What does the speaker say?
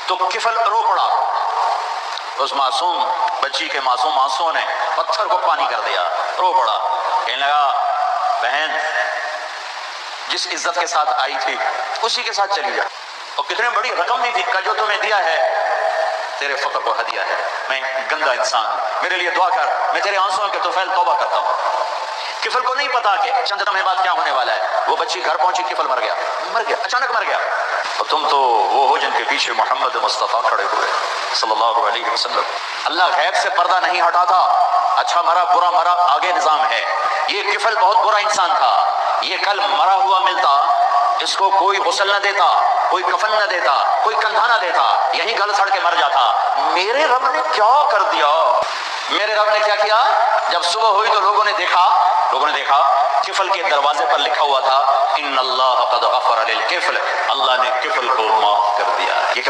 तो किफल रो पड़ा। उस मासूम बच्ची के मासूम आंसुओं ने पत्थर को पानी कर दिया, रो पड़ा। कहने लगा, बहन जिस इज्जत के साथ आई थी उसी के साथ चली जा। और कितनी बड़ी रकम दी थी, का जो तुम्हें दिया है तेरे फकर को हदिया है। मैं गंदा इंसान, मेरे लिए दुआ कर, मैं तेरे आंसुओं के तुफैल तौबा करता हूँ। किफल को नहीं पता कि चंद लम्हे बाद क्या होने वाला है। वो बच्ची घर पहुंची, किफल मर गया, अचानक मर गया। और तुम तो वो हो जिनके पीछे मोहम्मद मुस्तफ़ा खड़े हुए सल्लल्लाहु अलैहि वसल्लम। अल्लाह गैब से पर्दा नहीं हटाता। अच्छा मरा बुरा मरा आगे निजाम है। ये किफल बहुत बुरा इंसान था, ये कल मरा हुआ मिलता, इसको कोई गुस्ल न देता, कोई कफन न देता, कोई कंधा न देता, यही गल सड़ के मर जाता। मेरे रब ने क्या कर दिया, मेरे रब ने क्या किया। जब सुबह हुई तो लोगों ने देखा किफल के दरवाजे पर लिखा हुआ था, इन्नल्लाह क़द गफ़र लिल किफ़ल, अल्लाह ने किफल को माफ कर दिया।